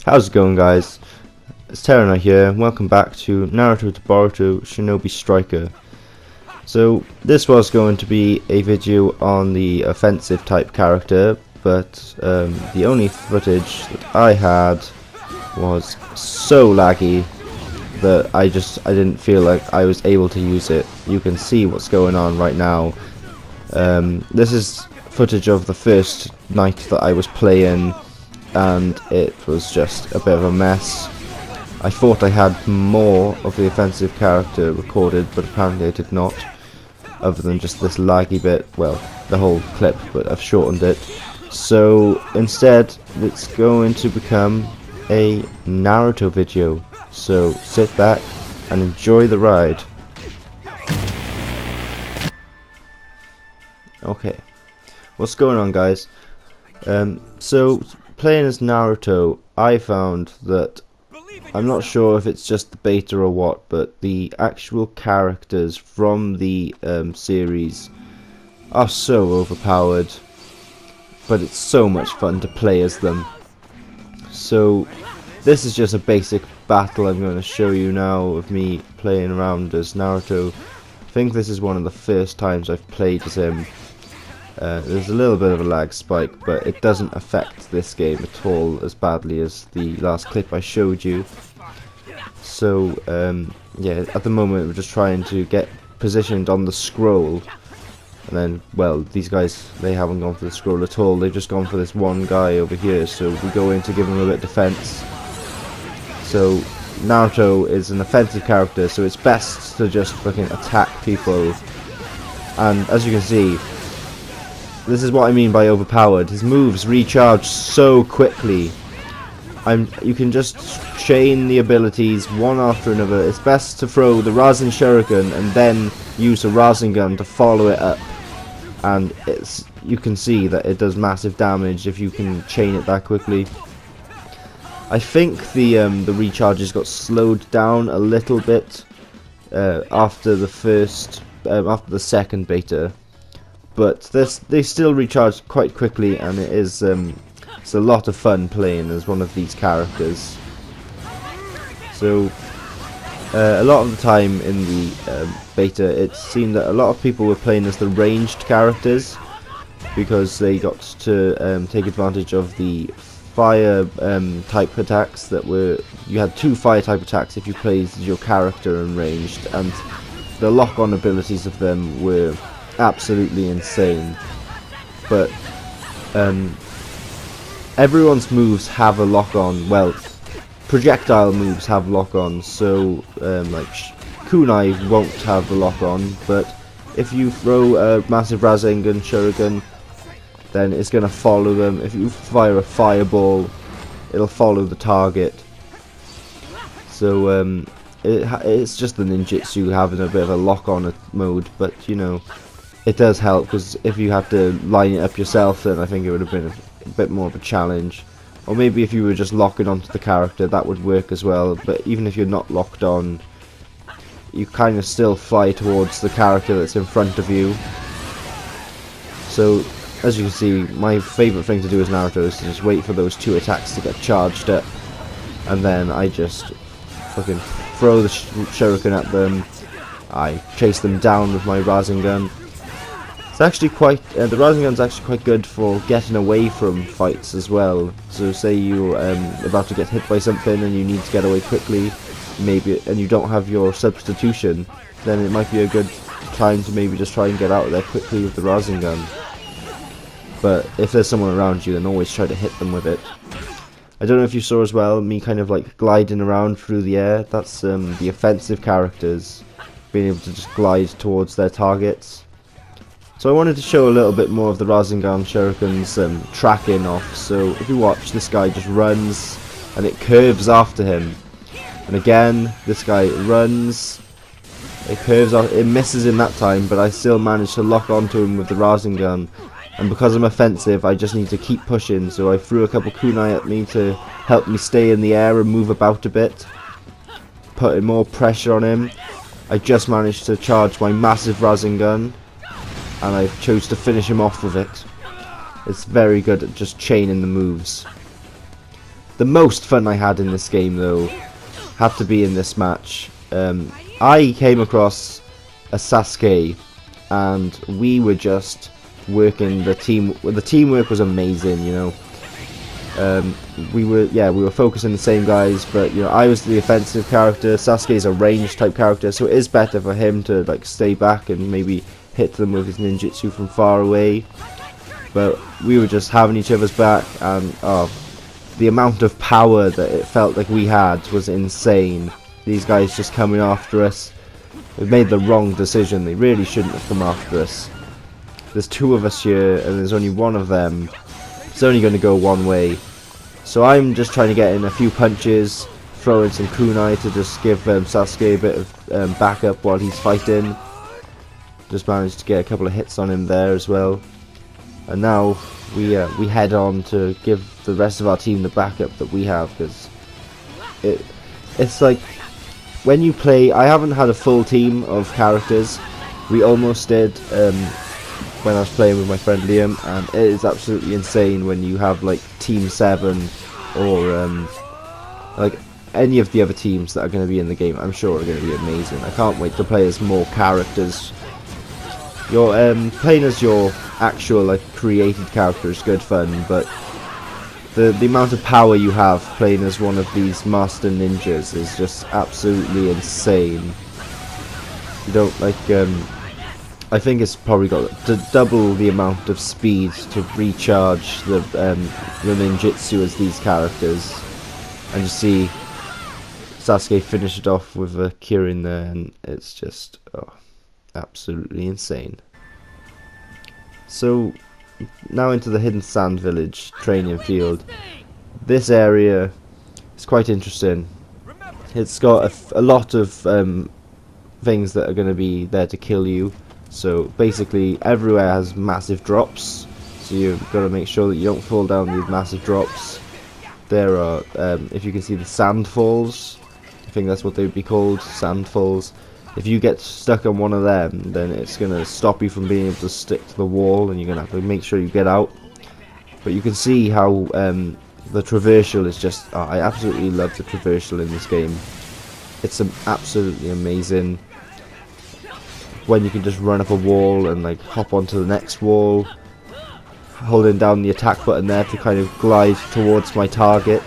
How's it going, guys? It's TeraKnight here, and welcome back to Naruto to Boruto Shinobi Striker. So this was going to be a video on the offensive type character, but the only footage that I had was so laggy that I didn't feel like I was able to use it. You can see what's going on right now. This is footage of the first night that I was playing, and it was just a bit of a mess. I thought I had more of the offensive character recorded, but apparently I did not, other than just this laggy bit. Well, the whole clip, but I've shortened it. So instead, it's going to become a Naruto video. So sit back and enjoy the ride. Okay, what's going on, guys? So playing as Naruto, I found that, I'm not sure if it's just the beta or what, but the actual characters from the series are so overpowered, but it's so much fun to play as them. So this is just a basic battle I'm going to show you now of me playing around as Naruto. I think this is one of the first times I've played as him. There's a little bit of a lag spike, but it doesn't affect this game at all as badly as the last clip I showed you. So yeah, at the moment we're just trying to get positioned on the scroll, and then, well, these guys, they haven't gone for the scroll at all. They've just gone for this one guy over here, so we go in to give him a bit of defense. So Naruto is an offensive character, so it's best to just fucking attack people. And as you can see, this is what I mean by overpowered. His moves recharge so quickly. You can just chain the abilities one after another. It's best to throw the Rasen Shuriken and then use a Rasengan to follow it up. And you can see that it does massive damage if you can chain it that quickly. I think the recharges got slowed down a little bit after the second beta. But they still recharge quite quickly, and it's a lot of fun playing as one of these characters. So a lot of the time in the beta, it seemed that a lot of people were playing as the ranged characters, because they got to take advantage of the fire type attacks you had 2 fire type attacks if you played your character in ranged, and the lock-on abilities of them were absolutely insane. But everyone's moves have a lock-on. Well, projectile moves have lock-on, so like Kunai won't have a lock-on, but if you throw a massive Rasengan Shuriken, then it's going to follow them. If you fire a fireball, it'll follow the target. So it's just the ninjutsu having a bit of a lock-on mode, but you know, it does help, because if you had to line it up yourself, then I think it would have been a bit more of a challenge. Or maybe if you were just locking onto the character, that would work as well. But even if you're not locked on, you kind of still fly towards the character that's in front of you. So as you can see, my favourite thing to do as Naruto is to just wait for those 2 attacks to get charged up, and then I just fucking throw the shuriken at them. I chase them down with my Rasengan. It's actually quite, the Rasengan's actually quite good for getting away from fights as well. So say you're about to get hit by something and you need to get away quickly, maybe, and you don't have your substitution, then it might be a good time to maybe just try and get out of there quickly with the Rasengan. But if there's someone around you, then always try to hit them with it. I don't know if you saw as well, me kind of like gliding around through the air. That's the offensive characters being able to just glide towards their targets. So I wanted to show a little bit more of the Rasengan Shuriken's tracking off. So if you watch, this guy just runs and it curves after him. And again, this guy runs, it curves off, it misses him that time, but I still managed to lock onto him with the Rasengan. And because I'm offensive, I just need to keep pushing, so I threw a couple kunai at me to help me stay in the air and move about a bit, putting more pressure on him. I just managed to charge my massive Rasengan, and I chose to finish him off with it. It's very good at just chaining the moves. The most fun I had in this game, though, had to be in this match. I came across a Sasuke, and we were just working the team. The teamwork was amazing, you know. We were focusing the same guys, but you know, I was the offensive character. Sasuke's a range type character, so it is better for him to like stay back and maybe hit them with his ninjutsu from far away. But we were just having each other's back, and the amount of power that it felt like we had was insane. These guys just coming after us. They made the wrong decision. They really shouldn't have come after us. There's two of us here, and there's only one of them. It's only going to go one way. So I'm just trying to get in a few punches, throw in some kunai to just give Sasuke a bit of backup while he's fighting. Just managed to get a couple of hits on him there as well. And now we head on to give the rest of our team the backup that we have, because it's like when you play. I haven't had a full team of characters. We almost did when I was playing with my friend Liam, and it is absolutely insane when you have like Team 7 or like any of the other teams that are going to be in the game. I'm sure are going to be amazing. I can't wait to play as more characters. Your playing as your actual like created character is good fun, but the amount of power you have playing as one of these master ninjas is just absolutely insane. You don't like I think it's probably got to double the amount of speed to recharge the ninjutsu as these characters, and you see Sasuke finish it off with a Kirin there, and it's just absolutely insane. So now into the Hidden Sand Village training field. This area is quite interesting. It's got a lot of things that are going to be there to kill you. So basically everywhere has massive drops, so you've got to make sure that you don't fall down these massive drops. There are, if you can see, the sand falls. I think that's what they would be called, sand falls. If you get stuck on one of them, then it's going to stop you from being able to stick to the wall, and you're going to have to make sure you get out. But you can see how the traversal is just, I absolutely love the traversal in this game. It's absolutely amazing. When you can just run up a wall and like hop onto the next wall, holding down the attack button there to kind of glide towards my target.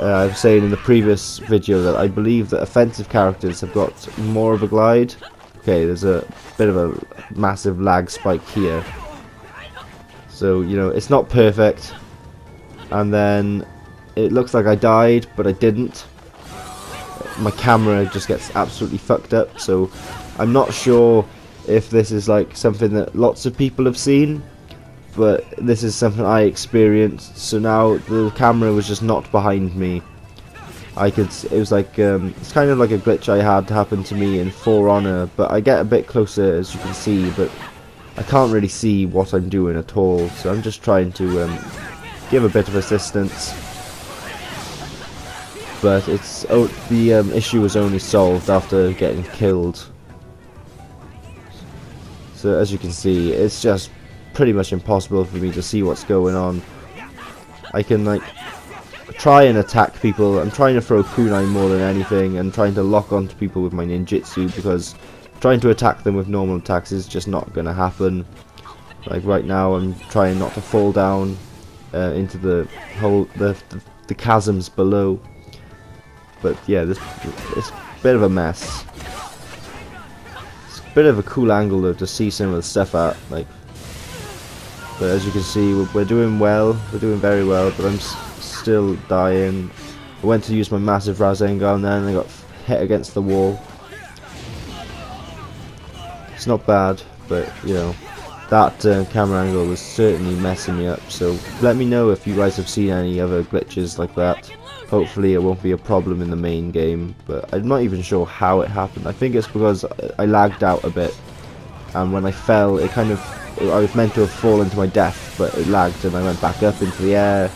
I was saying in the previous video that I believe that offensive characters have got more of a glide. Okay, there's a bit of a massive lag spike here, so you know it's not perfect. And then it looks like I died, but I didn't. My camera just gets absolutely fucked up, so I'm not sure if this is like something that lots of people have seen, but this is something I experienced. So now the camera was just not behind me. It was like it's kind of like a glitch I had happen to me in For Honor, but I get a bit closer, as you can see, but I can't really see what I'm doing at all. So I'm just trying to give a bit of assistance. But the issue was only solved after getting killed. So as you can see, it's just pretty much impossible for me to see what's going on. I can like try and attack people. I'm trying to throw kunai more than anything, and trying to lock onto people with my ninjutsu, because trying to attack them with normal attacks is just not going to happen. Like right now, I'm trying not to fall down into the chasms below. But yeah, it's a bit of a mess. It's a bit of a cool angle though to see some of the stuff at, like. But as you can see, we're doing well. We're doing very well, but I'm still dying. I went to use my massive Rasengan then, and I got hit against the wall. It's not bad, but you know, that camera angle was certainly messing me up. So let me know if you guys have seen any other glitches like that. Hopefully it won't be a problem in the main game, but I'm not even sure how it happened. I think it's because I lagged out a bit, and when I fell, I was meant to have fallen to my death, but it lagged and I went back up into the air.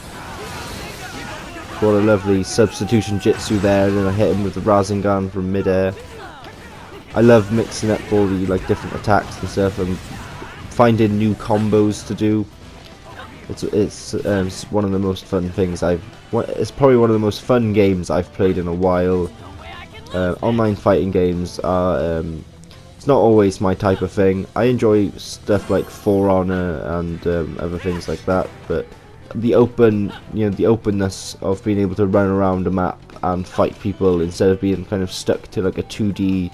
What a lovely substitution jitsu there, and then I hit him with the Rasengan from mid-air. I love mixing up all the like different attacks and stuff, and finding new combos to do. It's one of the most fun things it's probably one of the most fun games I've played in a while. Online fighting games are it's not always my type of thing. I enjoy stuff like For Honor and other things like that, but the openness of being able to run around a map and fight people instead of being kind of stuck to like a 2D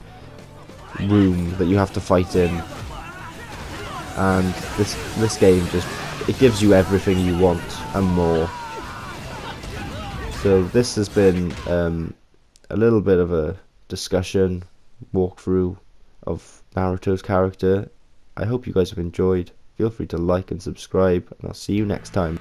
room that you have to fight in. And this game it gives you everything you want and more. So this has been a little bit of a discussion, walkthrough of Naruto's character. I hope you guys have enjoyed. Feel free to like and subscribe, and I'll see you next time.